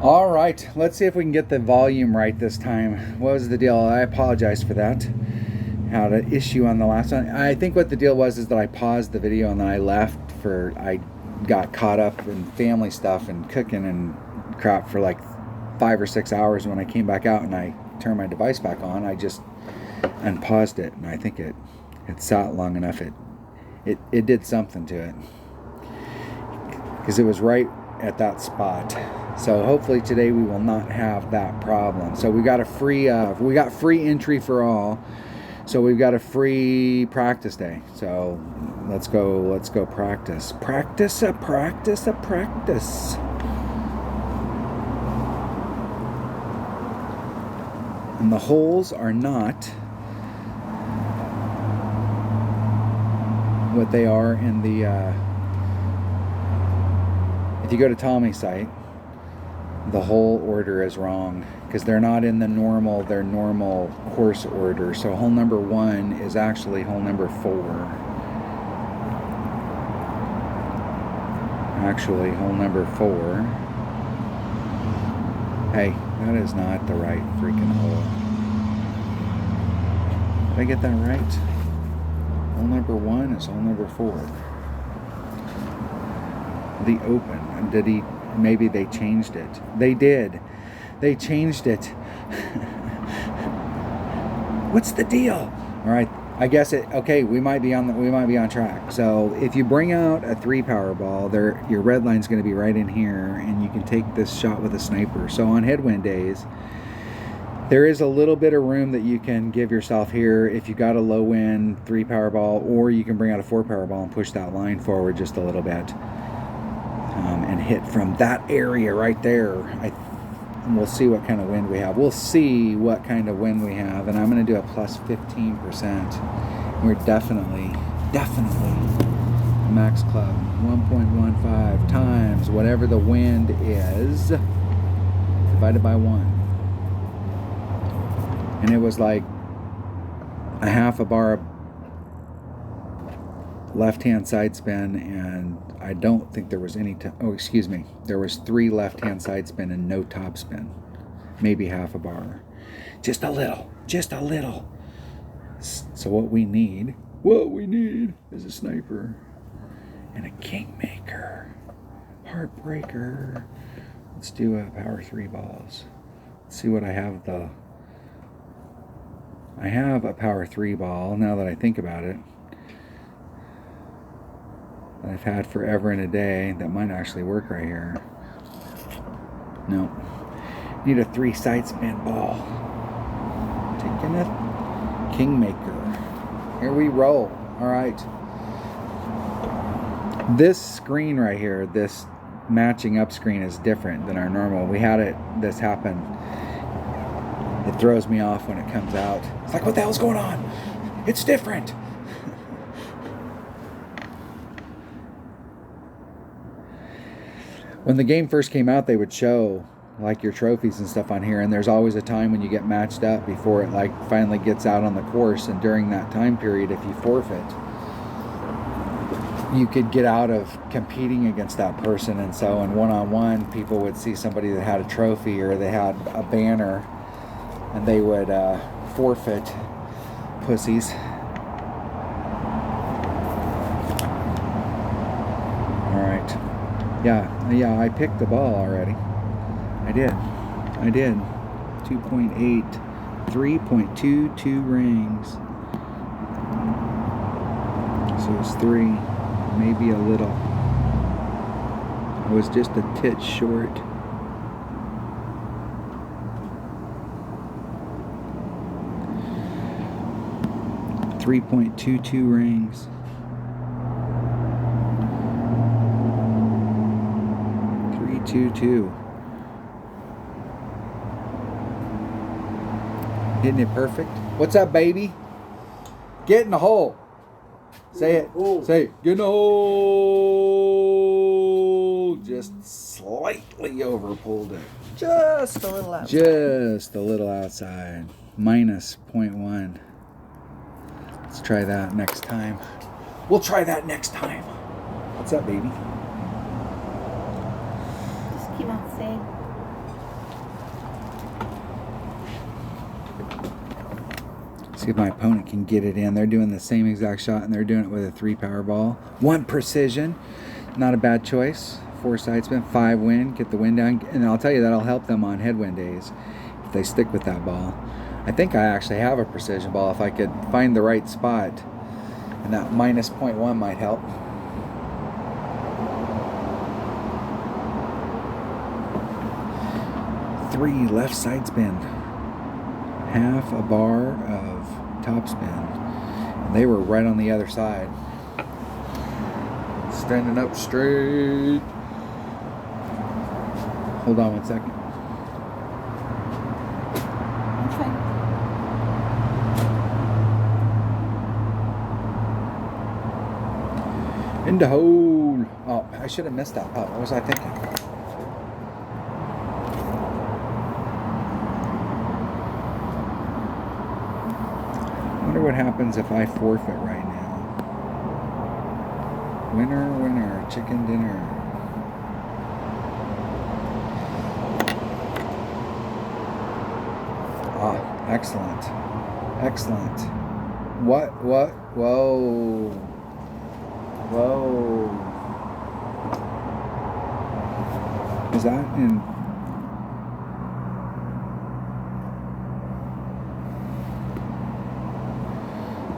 All right, let's see if we can get the volume right this time. What was the deal? I apologize for that. Had an issue on the last one. I think what the deal was is that I paused the video and then I left I got caught up in family stuff and cooking and crap for like 5 or 6 hours. When I came back out and I turned my device back on, I just unpaused it, and I think it sat long enough. It did something to it because it was right at that spot. So hopefully today we will not have that problem. So we got free entry for all. So we've got a free practice day. So let's go practice. Practice. And the holes are not what they are in the if you go to Tommy's site, the hole order is wrong because they're not in their normal course order. So hole number 1 is actually hole number 4. Actually, hole number 4. Hey, that is not the right freaking hole. Did I get that right? Hole number 1 is hole number 4. The open. Maybe they changed it. They did. They changed it. What's the deal? All right. I guess okay, we might be on track. So if you bring out a 3 Powerball, your red line's going to be right in here, and you can take this shot with a sniper. So on headwind days, there is a little bit of room that you can give yourself here if you got a low wind 3 Powerball, or you can bring out a 4 Powerball and push that line forward just a little bit, and hit from that area right there. And we'll see what kind of wind we have. And I'm going to do a plus 15%. We're definitely max club 1.15 times whatever the wind is divided by 1. And it was like a half a bar left-hand side spin, and I don't think there was any there was 3 left-hand side spin and no top spin. Maybe half a bar. Just a little. So what we need is a sniper and a kingmaker. Heartbreaker. Let's do a power 3 balls. Let's see what I have. I have a power 3 ball, now that I think about it, that I've had forever and a day. That might actually work right here. No. Need a 3 side spin ball. Taking a kingmaker. Here we roll. All right. This screen right here, this matching up screen, is different than our normal. We had this happen. It throws me off when it comes out. It's like, what the hell's going on? It's different. When the game first came out, they would show like your trophies and stuff on here, and there's always a time when you get matched up before it like finally gets out on the course, and during that time period, if you forfeit, you could get out of competing against that person. And so in one-on-one, people would see somebody that had a trophy or they had a banner, and they would forfeit. Pussies. All right. Yeah, I picked the ball already. I did. 2.8, 3.22 rings. So it's 3, maybe a little. I was just a tit short. .22 rings. .322. Hitting it perfect. What's up, baby? Get in the hole. Say it. Oh. Say it. Get in the hole. Just slightly overpulled it. Just a little outside. Just a little outside. Minus 0.1. Let's try that next time. We'll try that next time. What's up, baby? Just keep on saying. See if my opponent can get it in. They're doing the same exact shot, and they're doing it with a 3 power ball. 1 precision. Not a bad choice. 4 side spin, 5 wind. Get the wind down. And I'll tell you, that'll help them on headwind days if they stick with that ball. I think I actually have a precision ball if I could find the right spot. And that minus 0.1 might help. Three left side spin. Half a bar of top spin. And they were right on the other side. Standing up straight. Hold on 1 second. In the hole. Oh, I should have missed that putt. What was I thinking? I wonder what happens if I forfeit right now. Winner, winner, chicken dinner. Ah, excellent. Excellent. What? Whoa. Whoa. Is that in?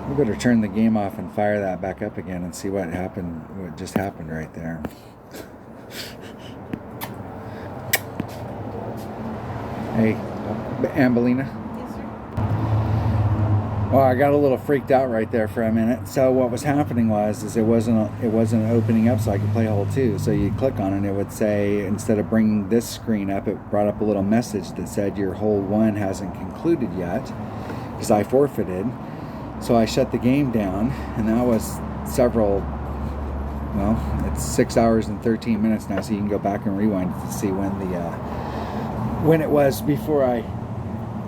We better turn the game off and fire that back up again and see what happened, what just happened right there. Hey, Ambelina. Well, I got a little freaked out right there for a minute. So what was happening was it wasn't opening up so I could play hole 2. So you click on it and it would say, instead of bringing this screen up, it brought up a little message that said your hole 1 hasn't concluded yet because I forfeited. So I shut the game down, and that was it's 6 hours and 13 minutes now, so you can go back and rewind to see when it was before I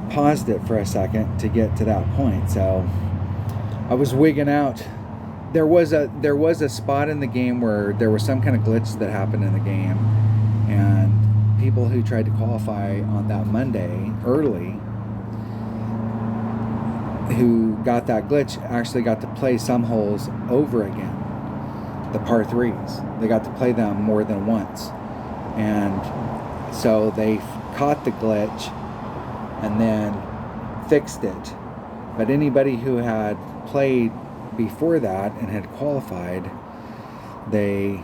paused it for a second to get to that point. So I was wigging out. There was a spot in the game where there was some kind of glitch that happened in the game, and people who tried to qualify on that Monday early, who got that glitch, actually got to play some holes over again, the par 3s. They got to play them more than once, and so they caught the glitch and then fixed it. But anybody who had played before that and had qualified, they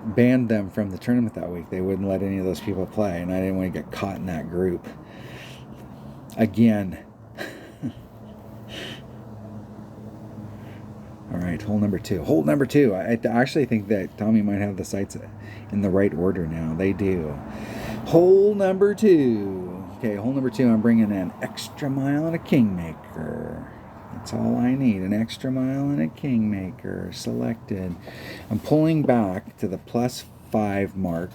banned them from the tournament that week. They wouldn't let any of those people play, and I didn't want to get caught in that group again. All right, hole number 2. Hole number 2. I actually think that Tommy might have the sights in the right order now. They do. Hole number 2. Okay, hole number 2, I'm bringing an extra mile and a kingmaker. That's all I need, an extra mile and a kingmaker. Selected. I'm pulling back to the +5 mark.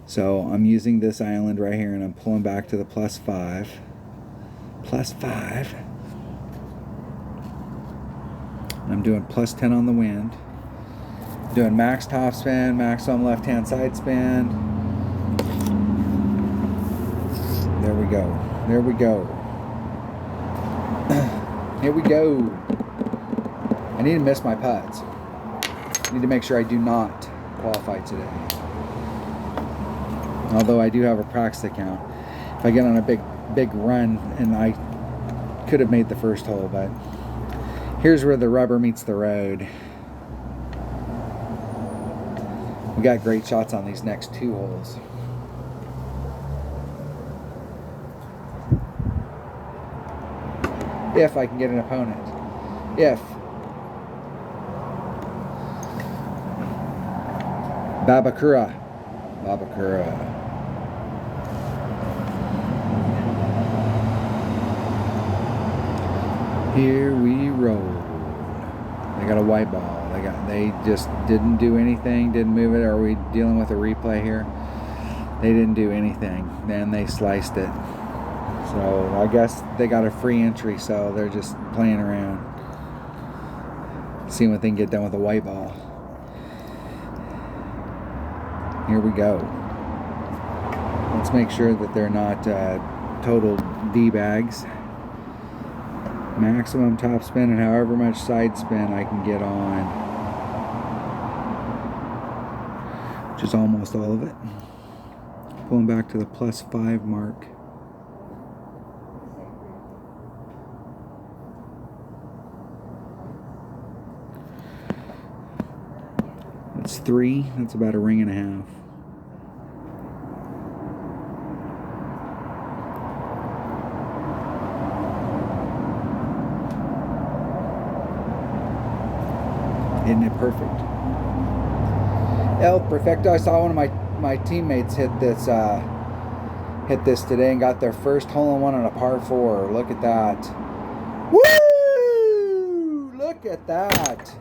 So I'm using this island right here, and I'm pulling back to the +5. +5. I'm doing +10 on the wind. Doing max top spin, max on left-hand side spin. There we go. There we go. Here we go. I need to miss my putts. I need to make sure I do not qualify today. Although I do have a practice account. If I get on a big run, and I could have made the first hole, but here's where the rubber meets the road. We got great shots on these next 2 holes. If I can get an opponent. If. Babakura. Here we roll. They got a white ball. They just didn't do anything, didn't move it. Are we dealing with a replay here? They didn't do anything. Then they sliced it. So I guess they got a free entry, so they're just playing around. Seeing what they can get done with a white ball. Here we go. Let's make sure that they're not total D-bags. Maximum top spin and however much side spin I can get on, which is almost all of it. Pulling back to the +5 mark. That's 3. That's about a ring and a half. Isn't it perfect? El Perfecto. I saw one of my teammates hit this today and got their first hole-in-one on a par 4. Look at that. Woo! Look at that.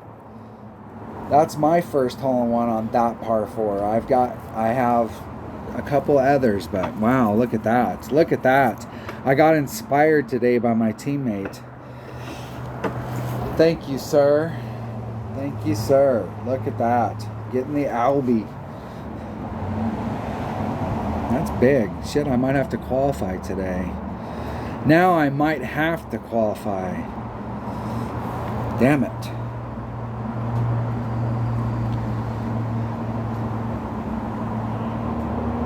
That's my first hole-in-one on that par 4. I have a couple others, but wow, look at that. Look at that. I got inspired today by my teammate. Thank you, sir. Thank you, sir. Look at that. Getting the Albie. That's big. Shit, I might have to qualify today. Now I might have to qualify. Damn it.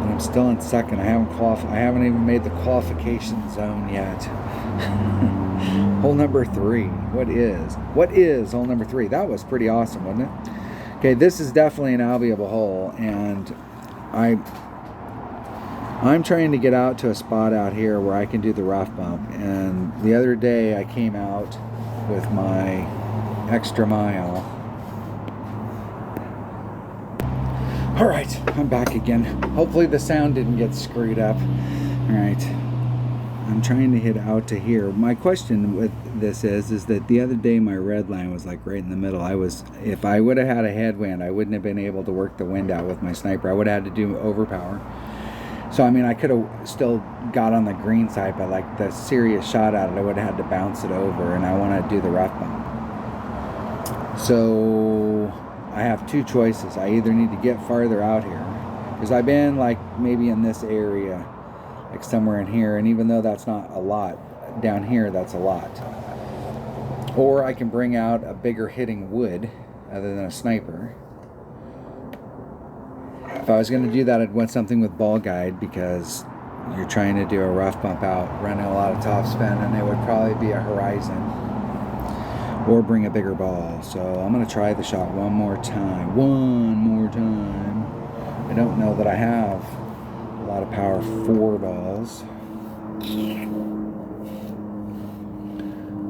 And I'm still in second. I haven't even made the qualification zone yet. Hole number 3. What is hole number 3? That was pretty awesome, wasn't it? Okay, this is definitely an albiable hole, and I'm trying to get out to a spot out here where I can do the rough bump. And the other day I came out with my extra mile. All right, I'm back again. Hopefully the sound didn't get screwed up. All right. I'm trying to hit out to here. My question with this is that the other day my red line was like right in the middle. If I would have had a headwind, I wouldn't have been able to work the wind out with my sniper. I would have had to do overpower. So I mean, I could have still got on the green side, but like the serious shot at it, I would have had to bounce it over, and I want to do the rough bump. So I have two choices. I either need to get farther out here, because I've been like maybe in this area, like somewhere in here, and even though that's not a lot, down here that's a lot. Or I can bring out a bigger hitting wood other than a sniper. If I was going to do that, I'd want something with ball guide, because you're trying to do a rough bump out, running a lot of top spin, and it would probably be a horizon. Or bring a bigger ball. So I'm going to try the shot one more time. I don't know that I have a lot of power 4 balls.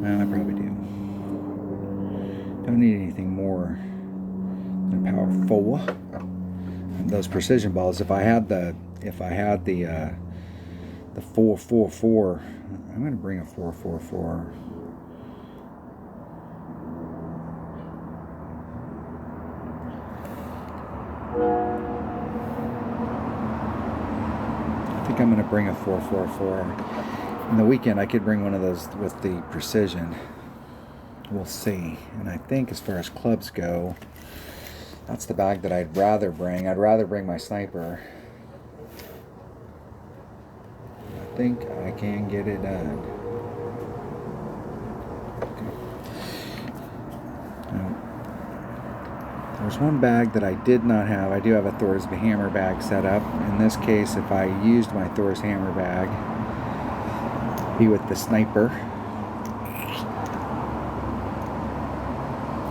Well, I probably do. Don't need anything more than power 4. And those precision balls. If I had the 4-4-4, I'm going to bring a 4-4-4. I think I'm going to bring a 4-4-4. In the weekend, I could bring one of those with the precision. We'll see. And I think as far as clubs go, that's the bag that I'd rather bring. I'd rather bring my sniper. I think I can get it done. Okay. Now, there's one bag that I did not have. I do have a Thorsby hammer bag set up. In this case, if I used my Thor's hammer bag, be with the sniper,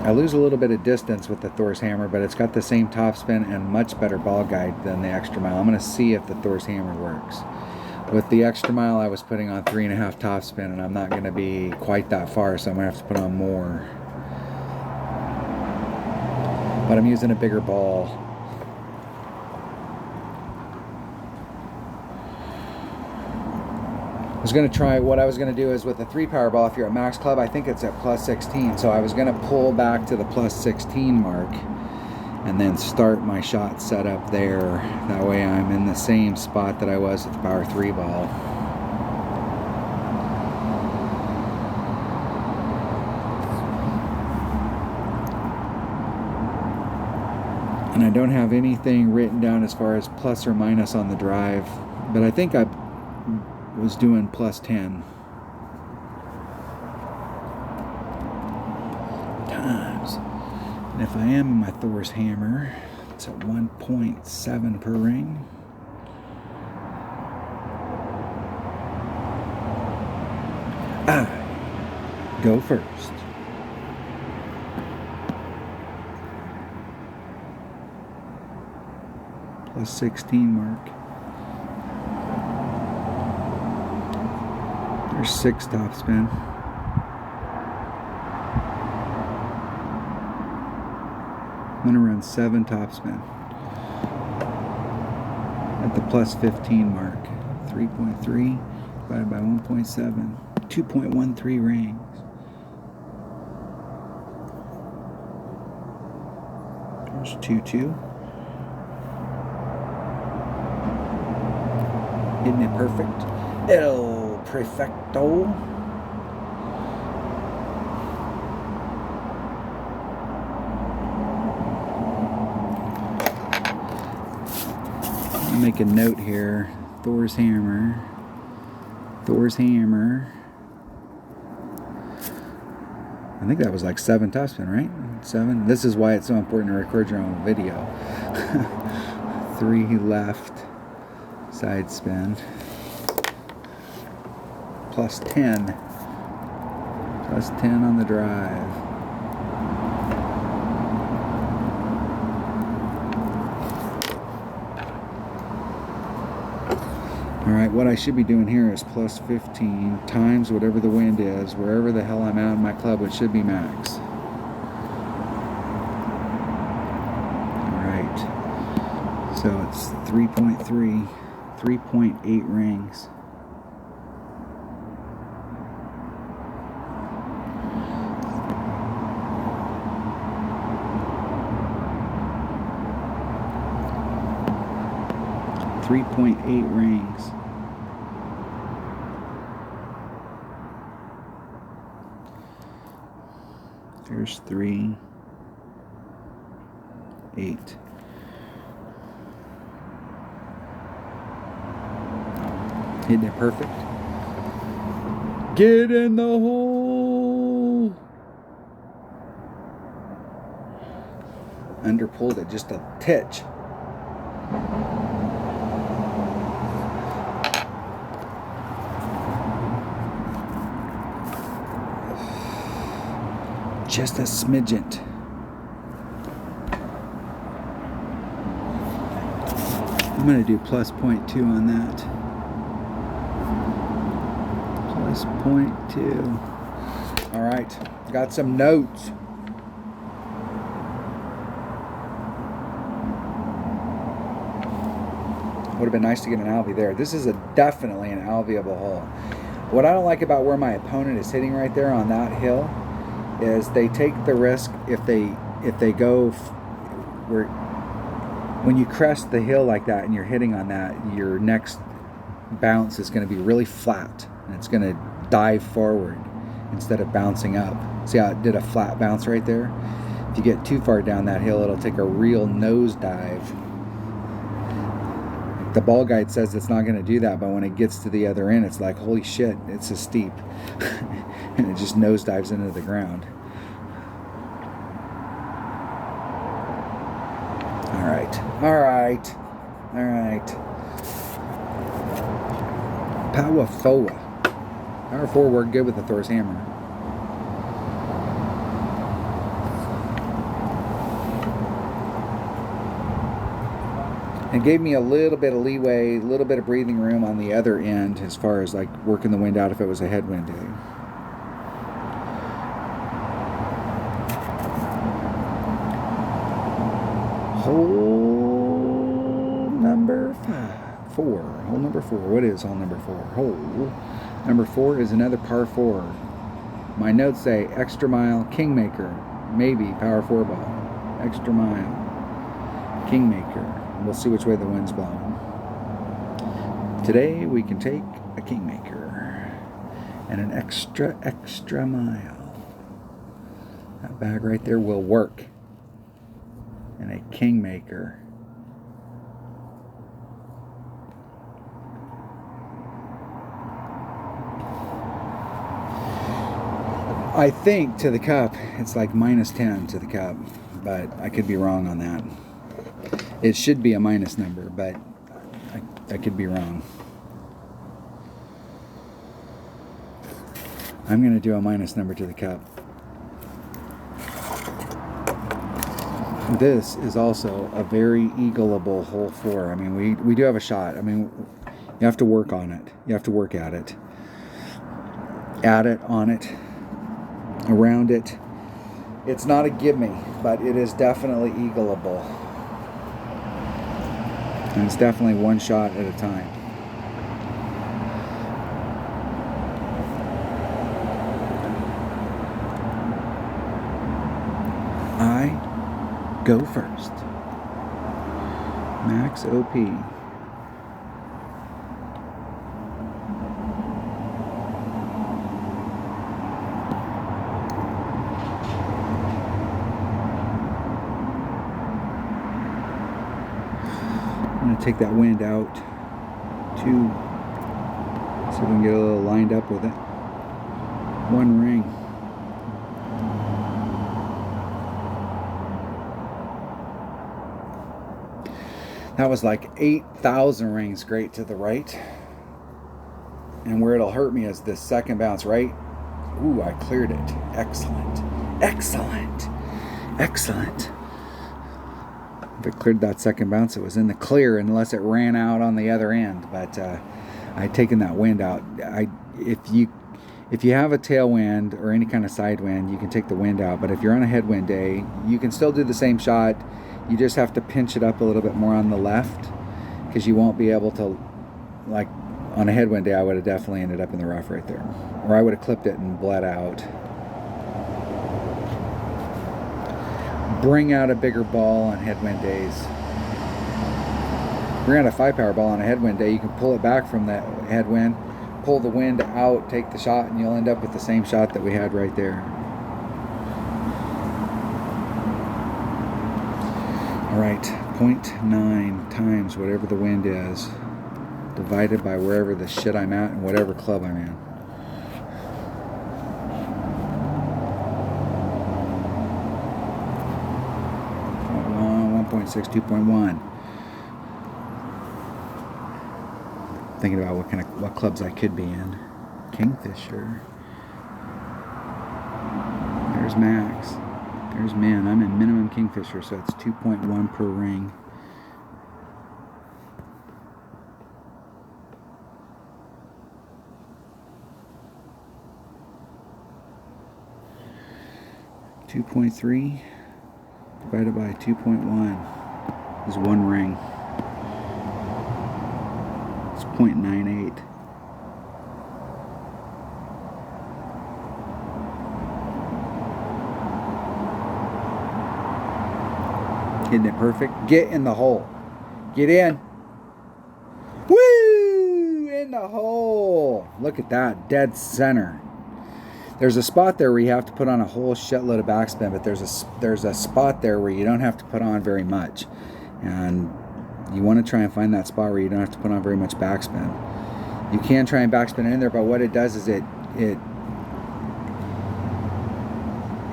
I lose a little bit of distance with the Thor's hammer, but it's got the same top spin and much better ball guide than the extra mile. I'm going to see if the Thor's hammer works. With the extra mile, I was putting on 3.5 top spin, and I'm not going to be quite that far, so I'm going to have to put on more. But I'm using a bigger ball. I was going to try, what I was going to do is with the 3 power ball, if you're at max club, I think it's at +16. So I was going to pull back to the +16 mark and then start my shot set up there. That way I'm in the same spot that I was with the power 3 ball. And I don't have anything written down as far as plus or minus on the drive, but I think I was doing +10. And if I am in my Thor's hammer, it's at 1.7 per ring. I go first. Plus 16 mark. There's 6 top spin. I'm gonna run 7 top spin at the plus 15 mark. 3.3 divided by 1.7, 2.13 rings. There's 2-2. Hitting it perfect. El Perfecto. I'll make a note here. Thor's hammer. Thor's hammer. I think that was like 7 topspin, right? 7. This is why it's so important to record your own video. 3 left. Side spin. Plus 10. Plus 10 on the drive. Alright, what I should be doing here is plus 15 times whatever the wind is, wherever the hell I'm at in my club, it should be max. Alright, so it's 3.3, 3.8 rings. .8 rings. There's 3, 8. Hitting it perfect. Get in the hole. Underpulled it just a titch. Just a smidgen. I'm going to do plus 0.2 on that. Plus 0.2. All right, got some notes. Would have been nice to get an alvy there. This is definitely an alviable hole. What I don't like about where my opponent is hitting right there on that hill is they take the risk if they go where when you crest the hill like that and you're hitting on that, your next bounce is going to be really flat and it's going to dive forward instead of bouncing up. See how it did a flat bounce right there? If you get too far down that hill, it'll take a real nose dive. The ball guide says it's not going to do that, but when it gets to the other end, it's like, holy shit, it's a steep. And it just nosedives into the ground. All right. Power forward. Power forward worked good with the Thor's hammer. It gave me a little bit of leeway, a little bit of breathing room on the other end as far as like working the wind out if it was a headwind day. Hole number 4. Hole number 4. What is hole number 4? Hole number 4 is another par 4. My notes say extra mile, kingmaker, maybe power 4 ball. Extra mile, kingmaker. We'll see which way the wind's blowing. Today we can take a kingmaker and an extra mile. That bag right there will work. And a kingmaker. I think to the cup, it's like -10 to the cup. but I could be wrong on that. It should be a minus number, but I could be wrong. I'm going to do a minus number to the cup. This is also a very eagleable hole 4. I mean, we do have a shot. I mean, you have to work on it. You have to work at it. At it, on it, around it. It's not a gimme, but it is definitely eagleable. And it's definitely one shot at a time. I go first. Max OP. I'm going to take that wind out too, so we can get a little lined up with it. One ring. That was like 8,000 rings great to the right. And where it'll hurt me is this second bounce right. Ooh, I cleared it. Excellent. Excellent. Excellent. If it cleared that second bounce, it was in the clear unless it ran out on the other end. But I'd taken that wind out. If you have a tailwind or any kind of side wind, you can take the wind out. But if you're on a headwind day, you can still do the same shot. You just have to pinch it up a little bit more on the left, because you won't be able to, like on a headwind day, I would have definitely ended up in the rough right there. Or I would have clipped it and bled out. Bring out a bigger ball on headwind days. Bring out a 5-power ball on a headwind day. You can pull it back from that headwind, pull the wind out, take the shot, and you'll end up with the same shot that we had right there. Alright, 0.9 times whatever the wind is, divided by wherever the shit I'm at and whatever club I'm in. 1.6, 2.1. Thinking about what clubs I could be in. Kingfisher. There's max. There's min. I'm in minimum Kingfisher, so it's 2.1 per ring. $2.3 divided by 2.1 is 1 ring. It's 0.98. Hitting it perfect. Get in the hole. Get in. Woo! In the hole. Look at that. Dead center. There's a spot there where you have to put on a whole shitload of backspin, but there's a spot there where you don't have to put on very much. And you want to try and find that spot where you don't have to put on very much backspin. You can try and backspin it in there, but what it does is it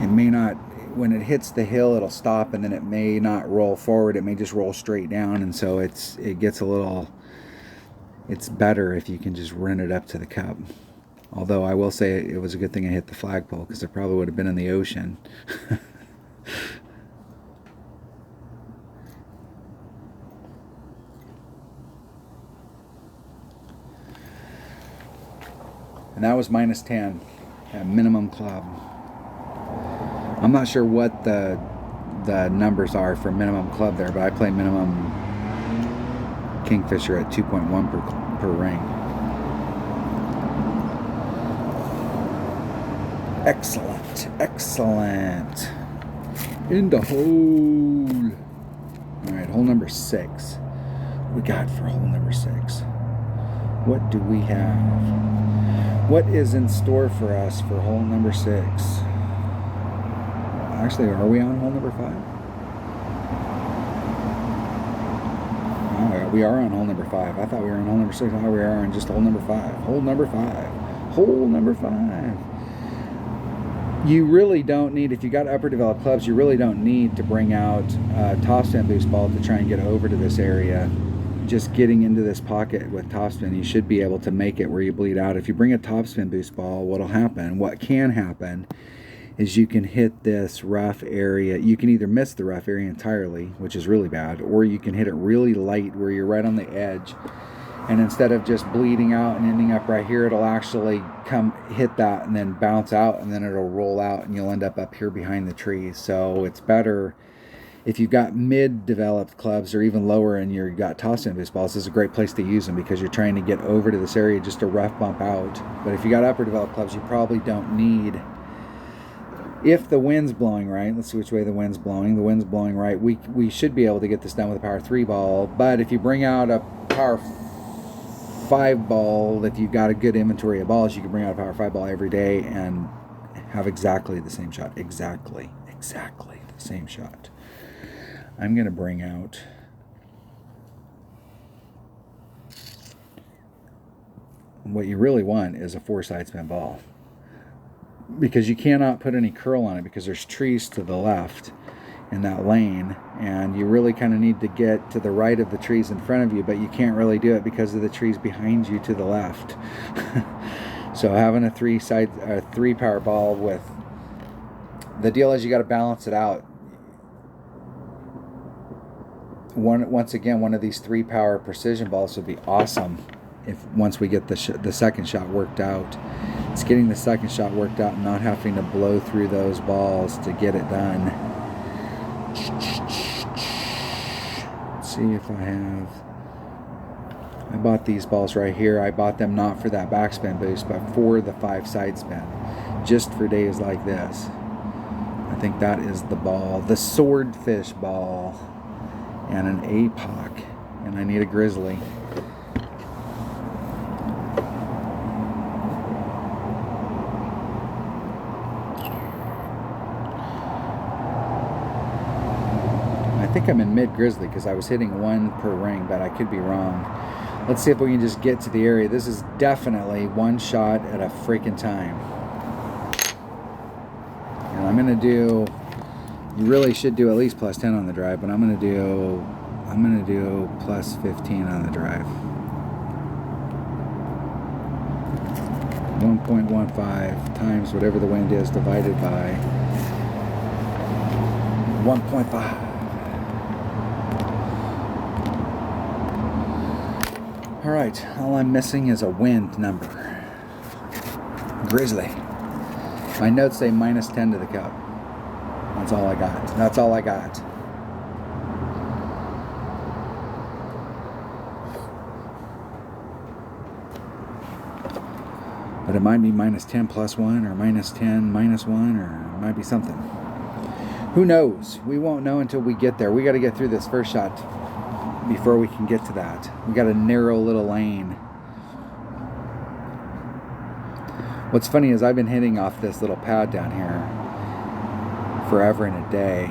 may not, when it hits the hill, it'll stop, and then it may not roll forward. It may just roll straight down, and so it gets a little, it's better if you can just run it up to the cup. Although I will say it was a good thing I hit the flagpole, because it probably would have been in the ocean. And that was minus 10 at minimum club. I'm not sure what the numbers are for minimum club there, but I play minimum Kingfisher at 2.1 per ring. Excellent, excellent. In the hole. All right, hole number 6. What we got for hole number 6? What do we have? What is in store for us for hole number 6? Actually, are we on hole number 5? Oh, we are on hole number 5. I thought we were on hole number 6. I thought we are on just hole number 5. Hole number 5. Hole number 5. You really don't need, if you got upper developed clubs, you really don't need to bring out a topspin boost ball to try and get over to this area. Just getting into this pocket with topspin, you should be able to make it where you bleed out. If you bring a topspin boost ball, what can happen is you can hit this rough area. You can either miss the rough area entirely, which is really bad, or you can hit it really light where you're right on the edge, and instead of just bleeding out and ending up right here, it'll actually come hit that and then bounce out, and then it'll roll out and you'll end up here behind the trees. So it's better if you've got mid-developed clubs or even lower and you've got topspin boost balls. This is a great place to use them because you're trying to get over to this area just a rough bump out. But if you got upper developed clubs, you probably don't need. If the wind's blowing right, let's see which way the wind's blowing. The wind's blowing right. We should be able to get this done with a power 3 ball. But if you bring out a power 5 ball, if you've got a good inventory of balls, you can bring out a power 5 ball every day and have exactly the same shot. Exactly the same shot. I'm going to bring out what you really want is a 4 side spin ball, because you cannot put any curl on it because there's trees to the left in that lane, and you really kind of need to get to the right of the trees in front of you, but you can't really do it because of the trees behind you to the left. So having a 3 power ball, with the deal is you got to balance it out. Once again, one of these 3 power precision balls would be awesome if once we get the second shot worked out. It's getting the second shot worked out and not having to blow through those balls to get it done. Let's see if I bought these balls right here. I bought them not for that backspin boost, but for the 5 side spin, just for days like this. I think that is the ball, the swordfish ball, and an APOC, and I need a grizzly. I think I'm in mid grizzly because I was hitting 1 per ring, but I could be wrong. Let's see if we can just get to the area. This is definitely 1 shot at a freaking time. And I'm gonna do, you really should do at least plus 10 on the drive, but I'm gonna do plus 15 on the drive. 1.15 times whatever the wind is divided by 1.5. All right, all I'm missing is a wind number. Grizzly. My notes say minus 10 to the cup. That's all I got. That's all I got. But it might be minus 10 plus 1, or minus 10 minus 1, or it might be something. Who knows? We won't know until we get there. We got to get through this first shot before we can get to that. We got a narrow little lane. What's funny is I've been hitting off this little pad down here forever and a day.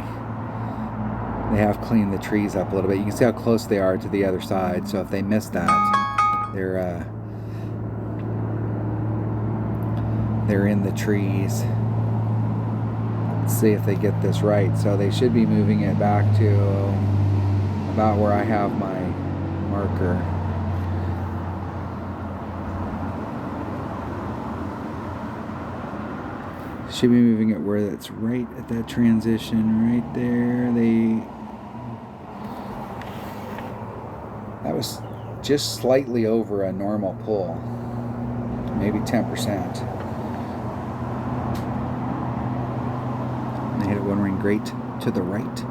They have cleaned the trees up a little bit. You can see how close they are to the other side. So if they miss that, they're in the trees. Let's see if they get this right. So they should be moving it back to about where I have my marker. Should be moving it where it's right at that transition right there. That was just slightly over a normal pull, maybe 10%. They hit it 1 ring great to the right.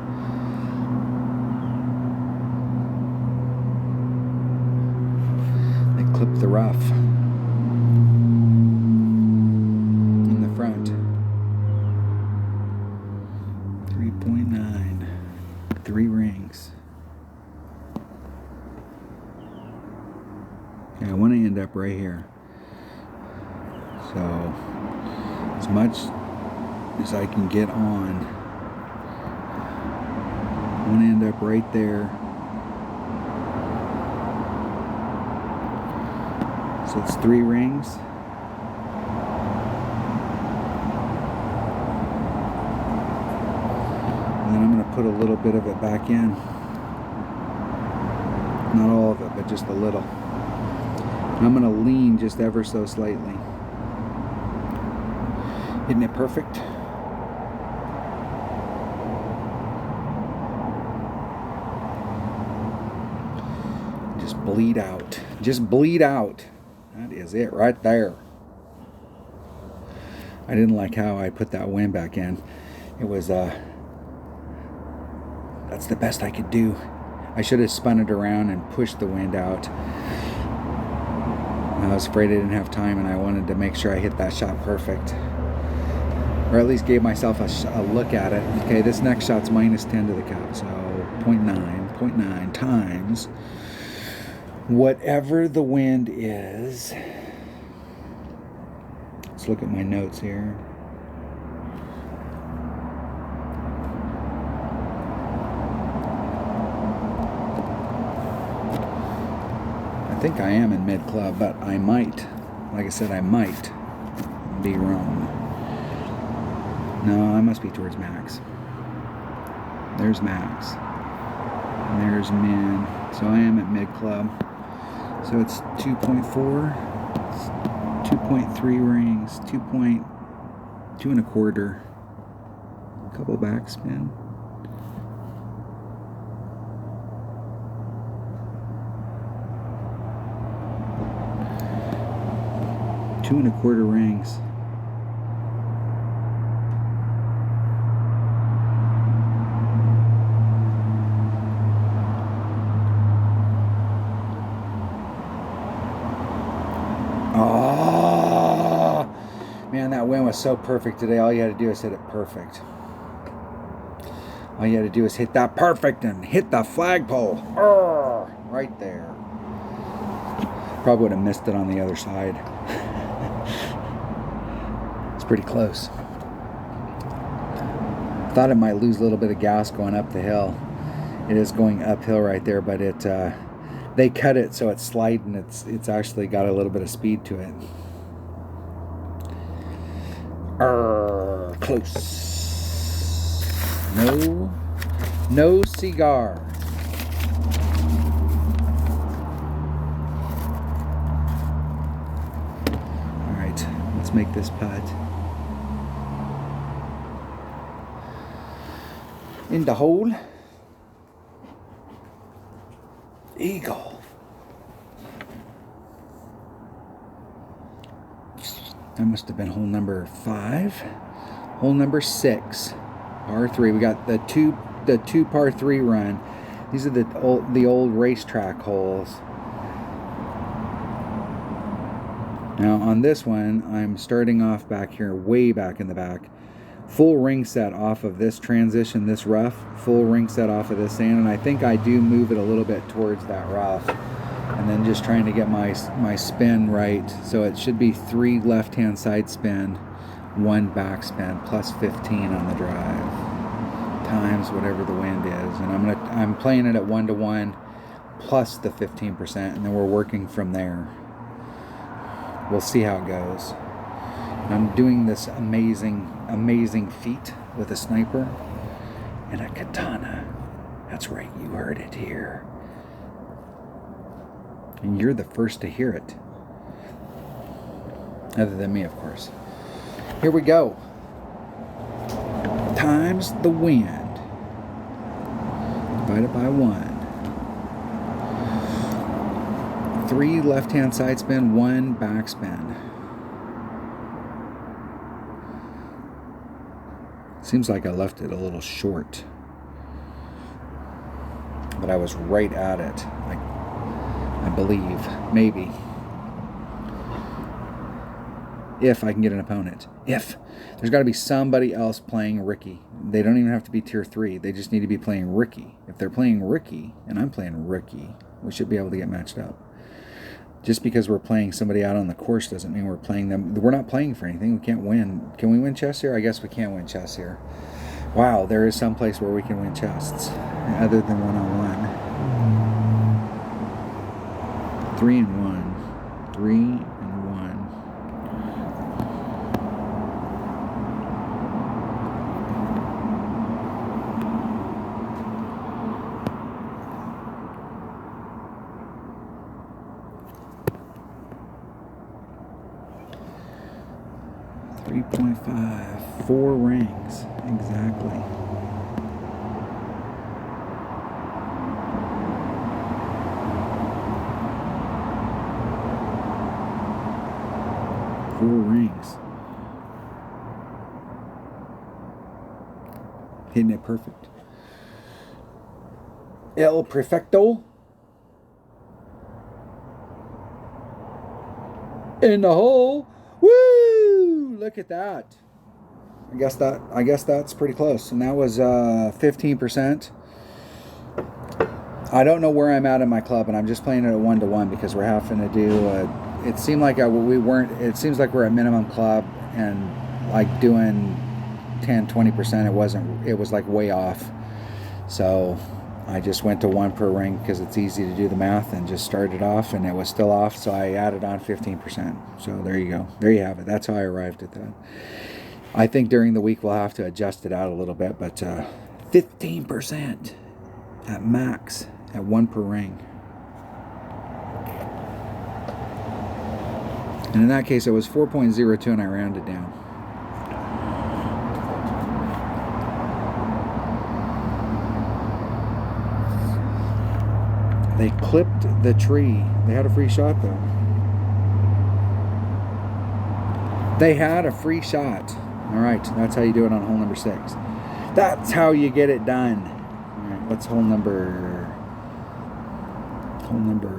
They clip the rough in the front. 3.9, 3 rings. Okay, I want to end up right here. So as much as I can get on, I want to end up right there. So it's 3 rings. put a little bit of it back in. Not all of it, but just a little. I'm going to lean just ever so slightly. Isn't it perfect? Just bleed out. Just bleed out. That is it right there. I didn't like how I put that wind back in. It was, that's the best I could do. I should have spun it around and pushed the wind out. I was afraid I didn't have time, and I wanted to make sure I hit that shot perfect. Or at least gave myself a look at it. Okay, this next shot's minus 10 to the cup, so 0.9 times whatever the wind is. Let's look at my notes here. I think I am in mid club, but I might, like I said, I might be wrong. No, I must be towards max. There's max. And there's min. So I am at mid club. So it's 2.4. It's 2.3 rings. 2.2 and a quarter. A couple backspin. Two and a quarter rings. Oh man, that wind was so perfect today. All you had to do is hit it perfect. All you had to do is hit that perfect and hit the flagpole. Right there. Probably would have missed it on the other side. Pretty close. Thought it might lose a little bit of gas going up the hill. It is going uphill right there, but it they cut it so it's sliding. It's actually got a little bit of speed to it. Close. No cigar. All right, let's make this putt. In the hole. Eagle. That must have been hole number 5. Hole number 6. Par 3. We got the two par 3 run. These are the old racetrack holes. Now on this one, I'm starting off back here, way back in the back. Full ring set off of this transition, this rough, full ring set off of this sand, and I think I do move it a little bit towards that rough, and then just trying to get my spin right. So it should be 3 left-hand side spin, 1 back spin, plus 15 on the drive, times whatever the wind is, and I'm playing it at 1-to-1 plus the 15%, and then we're working from there. We'll see how it goes. I'm doing this amazing feat with a sniper and a katana. That's right, you heard it here. And you're the first to hear it. Other than me, of course. Here we go. Times the wind. Divided by 1. 3 left-hand side spin, 1 back spin. Seems like I left it a little short, but I was right at it, like, I believe, maybe. If I can get an opponent. If. There's got to be somebody else playing Ricky. They don't even have to be tier 3. They just need to be playing Ricky. If they're playing Ricky, and I'm playing Ricky, we should be able to get matched up. Just because we're playing somebody out on the course doesn't mean we're playing them. We're not playing for anything. We can't win. Can we win chess here? I guess we can't win chess here. Wow, there is some place where we can win chests other than one-on-one. 3-1. 3-1. 3.5, 4 rings, exactly. Four rings. Hitting it perfect. El Perfecto. In the hole. Woo! Look at that. I guess that's pretty close. And that was 15%. I don't know where I'm at in my club, and I'm just playing it at 1-to-1 because we're having to do. It seemed like we weren't. It seems like we're at minimum club, and like doing 10-20%. It wasn't. It was like way off. So I just went to 1 per ring because it's easy to do the math, and just started off, and it was still off. So I added on 15%. So there you go. There you have it. That's how I arrived at that. I think during the week we'll have to adjust it out a little bit, but 15% at max at 1 per ring. And in that case, it was 4.02, and I rounded down. They clipped the tree. They had a free shot, though. They had a free shot. All right, that's how you do it on hole number 6. That's how you get it done. All right, what's hole number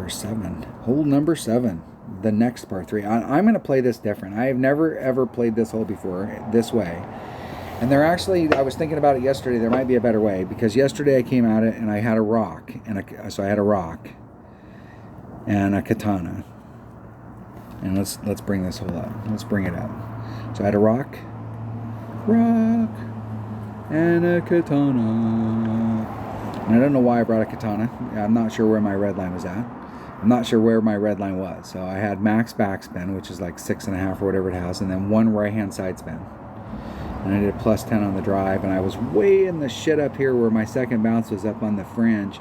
7? Hole number 7, the next par 3. I'm going to play this different. I have never ever played this hole before this way. And there actually, I was thinking about it yesterday. There might be a better way, because yesterday I came at it and I had a rock, so I had a rock and a katana. And let's bring this hole up. Let's bring it up. So I had a rock, and a katana. And I don't know why I brought a katana. I'm not sure where my red line was at. I'm not sure where my red line was. So I had max backspin, which is like 6.5 or whatever it has, and then 1 right-hand side spin. And I did a plus 10 on the drive, and I was way in the shit up here where my second bounce was up on the fringe.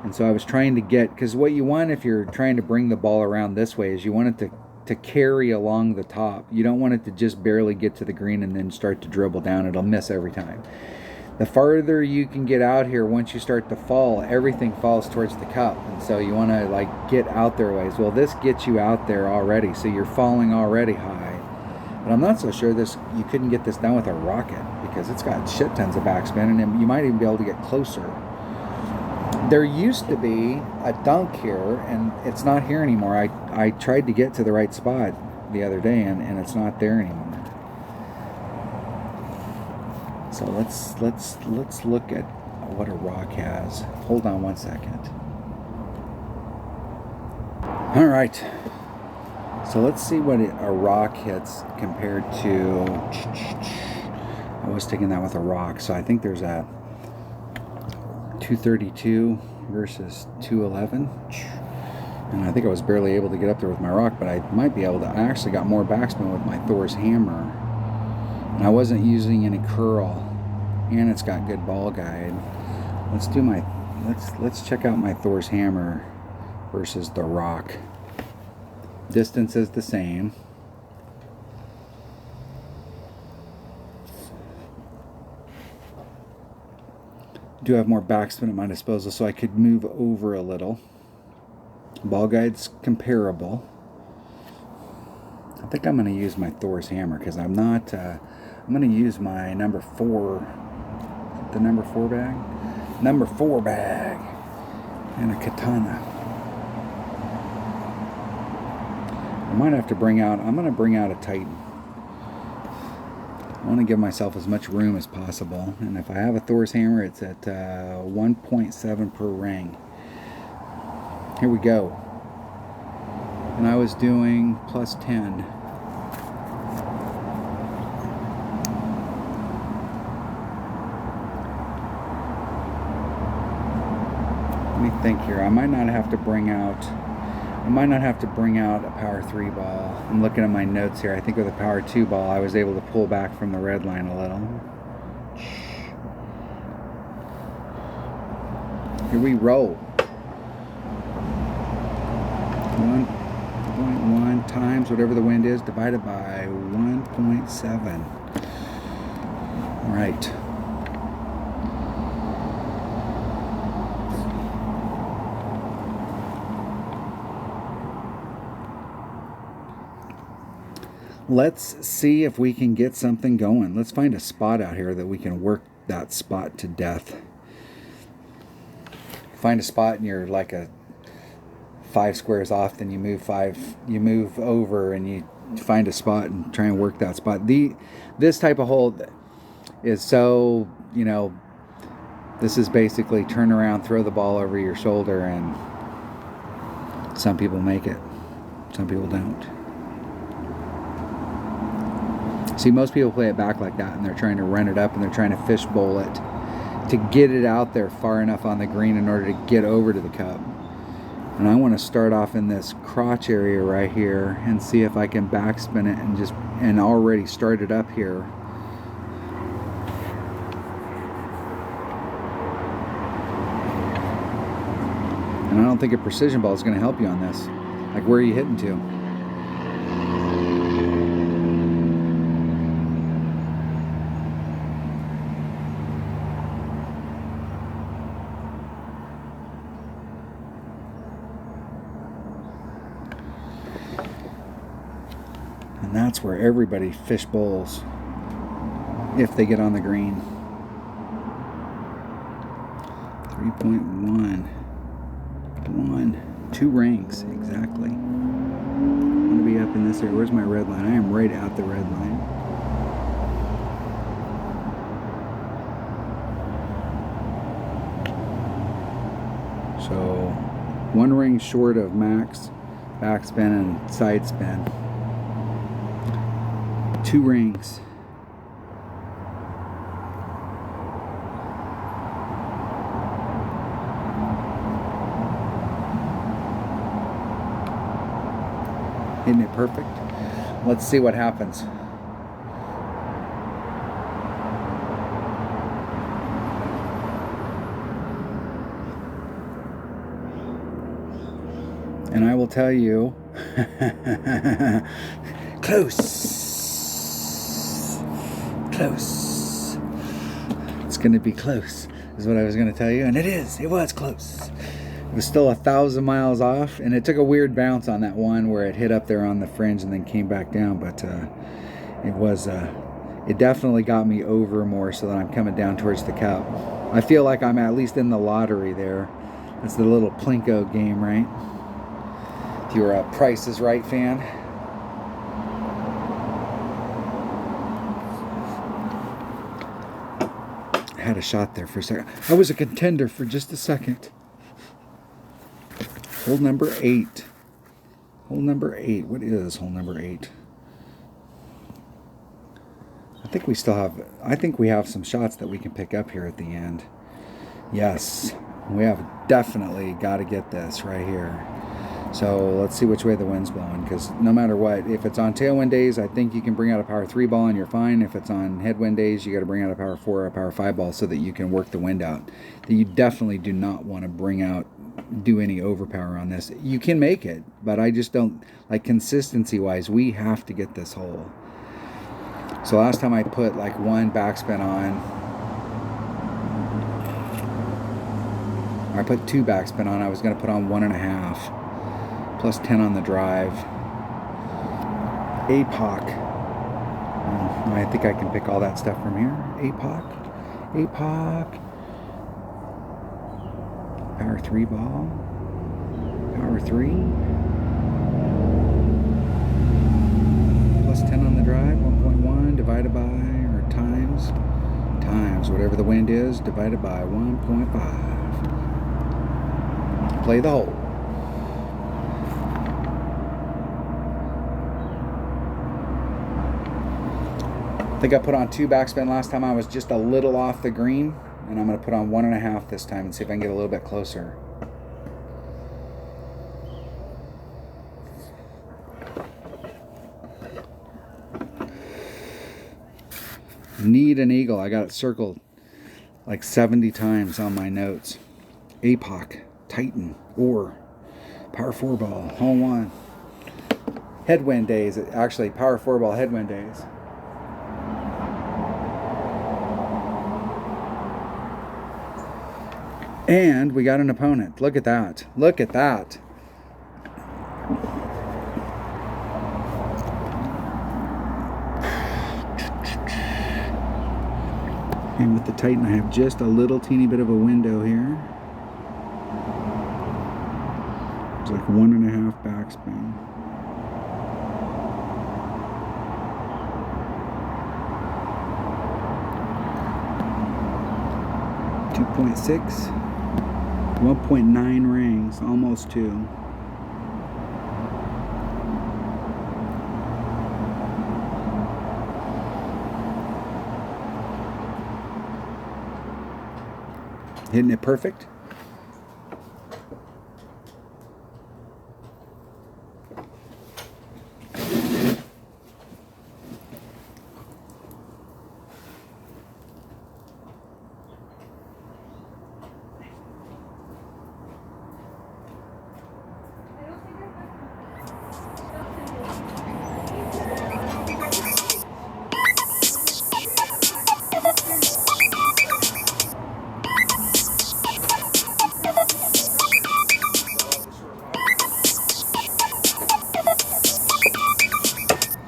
And so I was trying to get, because what you want if you're trying to bring the ball around this way is you want it to carry along the top. You don't want it to just barely get to the green and then start to dribble down. It'll miss every time. The farther you can get out here, once you start to fall, everything falls towards the cup. And so you want to like get out there ways. Well, this gets you out there already, so you're falling already high. But I'm not so sure you couldn't get this done with a rocket, because it's got shit tons of backspin, and you might even be able to get closer. There used to be a dunk here, and it's not here anymore. I tried to get to the right spot the other day, and it's not there anymore. So let's look at what a rock has. Hold on 1 second. All right. So let's see what a rock hits compared to. I was taking that with a rock, so I think there's a 232 versus 211. And I think I was barely able to get up there with my rock, but I might be able to. I actually got more backspin with my Thor's hammer. And I wasn't using any curl, and it's got good ball guide. Let's check out my Thor's hammer versus the rock. Distance is the same. Do have more backspin at my disposal, so I could move over a little. Ball guide's comparable. I think I'm going to use my Thor's hammer, because I'm not. I'm going to use my number 4. The number 4 bag? Number 4 bag. And a katana. I might have to I'm going to bring out a Titan. I want to give myself as much room as possible. And if I have a Thor's hammer, it's at 1.7 per ring. Here we go. And I was doing plus 10. Let me think here. I might not have to bring out a power 3 ball. I'm looking at my notes here. I think with a power 2 ball, I was able to pull back from the red line a little. Here we roll. 1.1 times times whatever the wind is divided by 1.7. All right. Let's see if we can get something going. Let's find a spot out here that we can work that spot to death. Find a spot and you're like a 5 squares off, then you move over and you find a spot and try and work that spot. This type of hole is so, you know, this is basically turn around, throw the ball over your shoulder, and some people make it, some people don't. See, most people play it back like that, and they're trying to run it up, and they're trying to fishbowl it to get it out there far enough on the green in order to get over to the cup. And I want to start off in this crotch area right here and see if I can backspin it and already start it up here. And I don't think a precision ball is going to help you on this. Like, where are you hitting to? And that's where everybody fish bowls if they get on the green. 3.1. 2 rings, exactly. I'm going to be up in this area. Where's my red line? I am right at the red line. So 1 ring short of max backspin and side spin. 2 rings. Isn't it perfect? Let's see what happens. And I will tell you, close. Close. It's going to be close, is what I was going to tell you. And it is. It was close. It was still 1,000 miles off, and it took a weird bounce on that one where it hit up there on the fringe and then came back down. But it definitely got me over more so that I'm coming down towards the cup. I feel like I'm at least in the lottery there. That's the little Plinko game, right? If you're a Price is Right fan. I had a shot there for a second. I was a contender for just a second. Hole number 8. Hole number 8. What is hole number 8? I think we have some shots that we can pick up here at the end. Yes, we have definitely got to get this right here. So let's see which way the wind's blowing, because no matter what, if it's on tailwind days, I think you can bring out a power 3 ball and you're fine. If it's on headwind days, you got to bring out a power 4 or a power 5 ball so that you can work the wind out. You definitely do not want to do any overpower on this. You can make it, but I just don't, like, consistency wise, we have to get this hole. So last time I put like 1 backspin on, or I put 2 backspin on, I was going to put on 1.5 plus 10 on the drive. APOC. I think I can pick all that stuff from here. APOC. Power 3 ball. Power 3. Plus 10 on the drive. 1.1 divided by, or times whatever the wind is, divided by 1.5. Play the hole. I think I put on 2 backspin last time. I was just a little off the green, and I'm going to put on 1.5 this time and see if I can get a little bit closer. Need an eagle. I got it circled like 70 times on my notes. APOC, Titan, or power 4 ball, hole 1. headwind days, actually Power 4 ball headwind days. And we got an opponent. Look at that. Look at that. And with the Titan, I have just a little teeny bit of a window here. It's like 1.5 backspin. .6, 1.9 rings, almost 2. Hitting it perfect.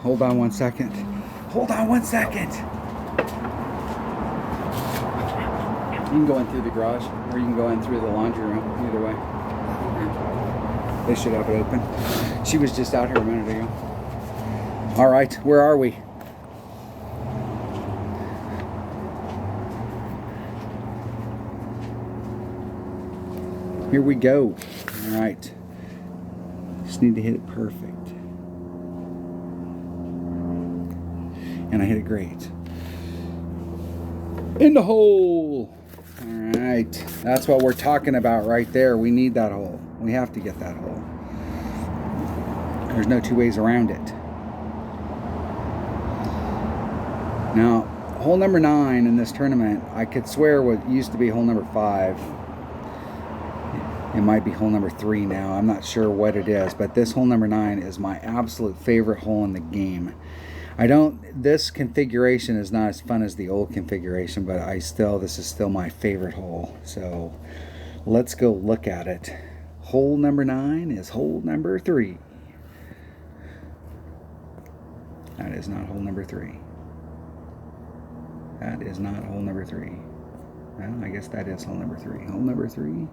Hold on 1 second. Hold on 1 second. You can go in through the garage, or you can go in through the laundry room. Either way. They should have it open. She was just out here a minute ago. All right, where are we? Here we go. All right. Just need to hit it perfect. And I hit it great. In the hole. All right. That's what we're talking about right there. We need that hole. We have to get that hole. There's no two ways around it. Now, hole number 9 in this tournament, I could swear what used to be hole number 5. It might be hole number 3 now. I'm not sure what it is, but this hole number 9 is my absolute favorite hole in the game. This configuration is not as fun as the old configuration, but this is still my favorite hole. So let's go look at it. Hole number 9 is hole number 3. That is not hole number 3. That is not hole number 3. Well, I guess that is hole number 3. Hole number 3.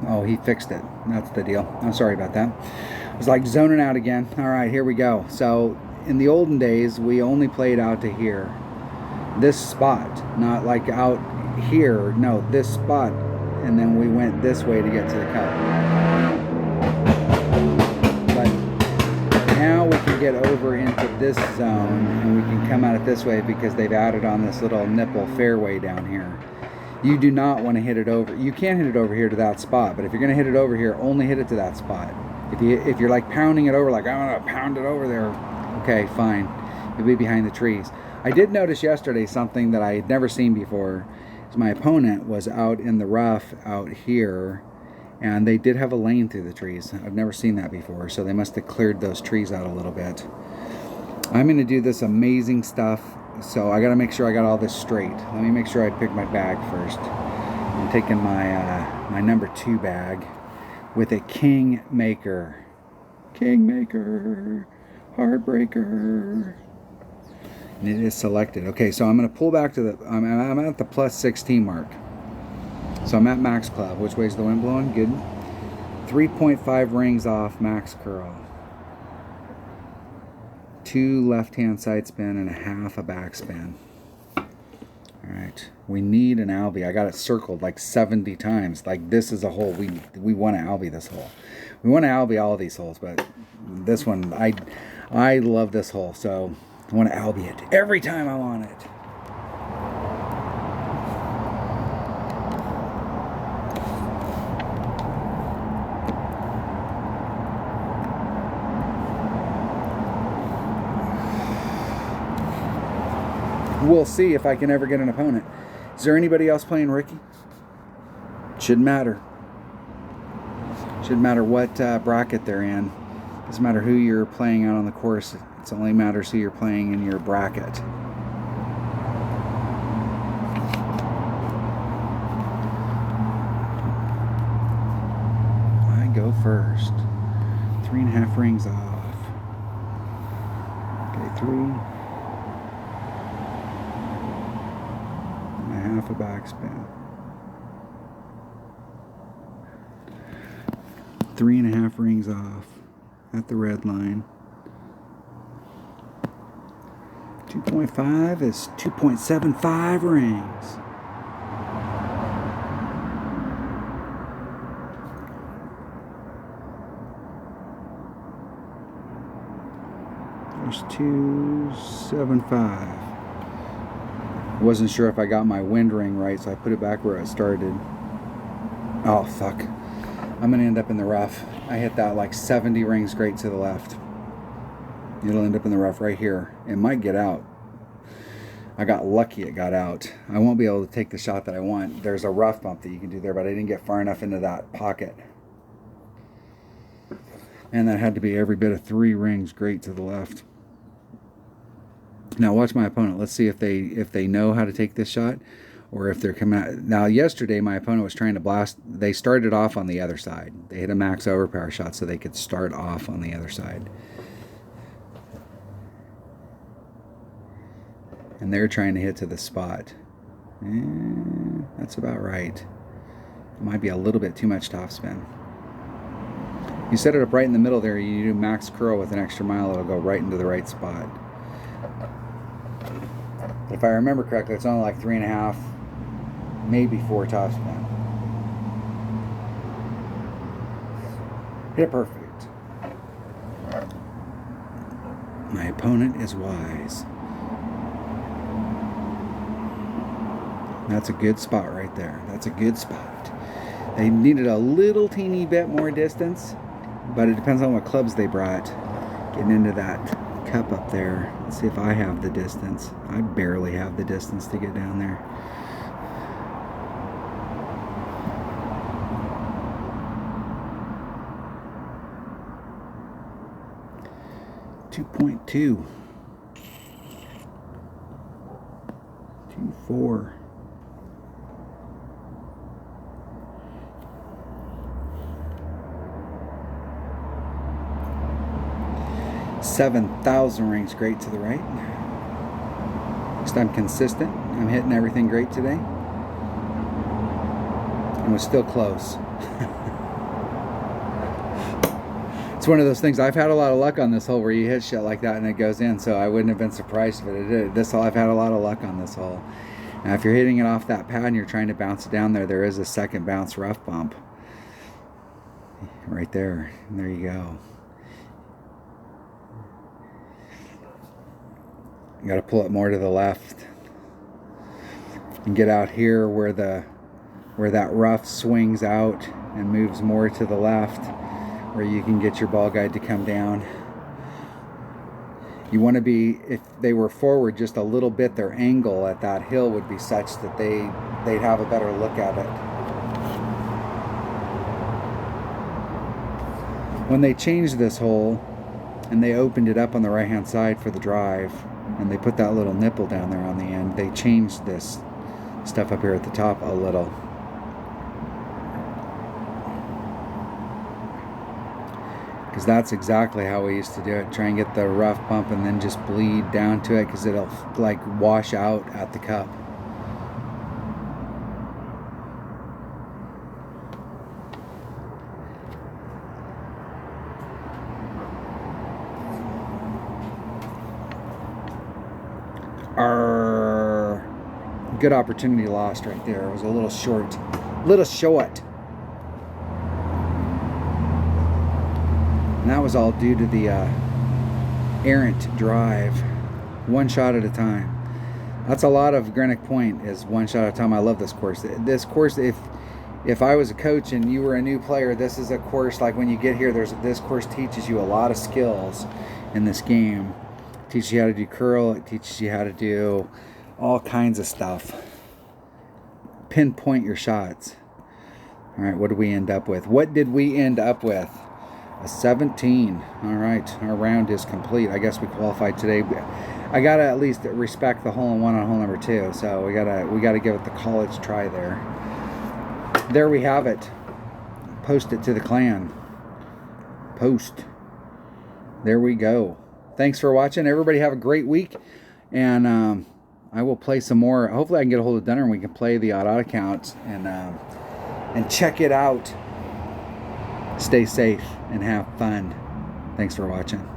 Oh, he fixed it. That's the deal. I'm sorry about that. I was like zoning out again. All right, here we go. So in the olden days, we only played out to here. This spot, not like out here. No, this spot. And then we went this way to get to the cup. But now we can get over into this zone and we can come at it this way because they've added on this little nipple fairway down here. You do not want to hit it over. You can hit it over here to that spot, but if you're going to hit it over here, only hit it to that spot. If you're like pounding it over, like I want to pound it over there, okay, fine. You'll be behind the trees. I did notice yesterday something that I had never seen before. Is my opponent was out in the rough out here, and they did have a lane through the trees. I've never seen that before, so they must have cleared those trees out a little bit. I'm going to do this amazing stuff. So I got to make sure I got all this straight. Let me make sure I pick my bag first. I'm taking my number 2 bag with a Kingmaker. Kingmaker. Heartbreaker. And it is selected. Okay, so I'm going to pull back to the... I'm at the plus 16 mark. So I'm at max club. Which way's the wind blowing? Good. 3.5 rings off max curl. 2 left-hand side spin and a half a backspin. All right, we need an Albie. I got it circled like 70 times. Like this is a hole we want to Albie this hole. We want to Albie all of these holes, but this one I love this hole, so I want to Albie it every time I'm on it. We'll see if I can ever get an opponent. Is there anybody else playing Ricky? Shouldn't matter. Shouldn't matter what bracket they're in. Doesn't matter who you're playing out on the course. It only matters who you're playing in your bracket. I go first. 3.5 rings off. Okay, 3.5 a backspin. 3.5 rings off at the red line. 2.5 is 2.75 rings. There's 2.75. Wasn't sure if I got my wind ring right, so I put it back where it started. Oh, fuck. I'm going to end up in the rough. I hit that like 70 rings straight to the left. It'll end up in the rough right here. It might get out. I got lucky it got out. I won't be able to take the shot that I want. There's a rough bump that you can do there, but I didn't get far enough into that pocket. And that had to be every bit of 3 rings straight to the left. Now watch my opponent. Let's see if they know how to take this shot, or if they're coming out. Now yesterday my opponent was trying to blast. They started off on the other side. They hit a max overpower shot so they could start off on the other side. And they're trying to hit to the spot. That's about right. It might be a little bit too much topspin. You set it up right in the middle there. You do max curl with an extra mile. It'll go right into the right spot. If I remember correctly, it's only like 3.5, maybe 4 topspin. Hit perfect. My opponent is wise. That's a good spot right there. That's a good spot. They needed a little teeny bit more distance, but it depends on what clubs they brought. Getting into that cup up there. Let's see if I have the distance. I barely have the distance to get down there. .2. 2.4. $7,000 rings great to the right. At least I'm consistent. I'm hitting everything great today. And was still close. It's one of those things. I've had a lot of luck on this hole where you hit shit like that and it goes in, so I wouldn't have been surprised if it did. This hole, I've had a lot of luck on this hole. Now, if you're hitting it off that pad and you're trying to bounce it down there, there is a second bounce rough bump. Right there. And there you go. You got to pull it more to the left and get out here where that rough swings out and moves more to the left, where you can get your ball guide to come down. You want to be, if they were forward just a little bit, their angle at that hill would be such that they'd have a better look at it. When they changed this hole and they opened it up on the right hand side for the drive, and they put that little nipple down there on the end, they changed this stuff up here at the top a little. Because that's exactly how we used to do it. Try and get the rough bump and then just bleed down to it, because it'll like wash out at the cup. Good opportunity lost right there. It was a little short. Little short. And that was all due to the errant drive. One shot at a time. That's a lot of Greenock Point, is one shot at a time. I love this course. This course, if I was a coach and you were a new player, this is a course like when you get here, this course teaches you a lot of skills in this game. It teaches you how to do curl. It teaches you how to do all kinds of stuff. Pinpoint your shots. All right, what did we end up with? What did we end up with? A 17. All right, our round is complete. I guess we qualified today. I gotta at least respect the hole-in-one on hole number 2, so we gotta give it the college try there. There we have it. Post it to the clan. Post. There we go. Thanks for watching. Everybody have a great week, and I will play some more. Hopefully I can get a hold of Dunner and we can play the odd accounts and check it out. Stay safe and have fun. Thanks for watching.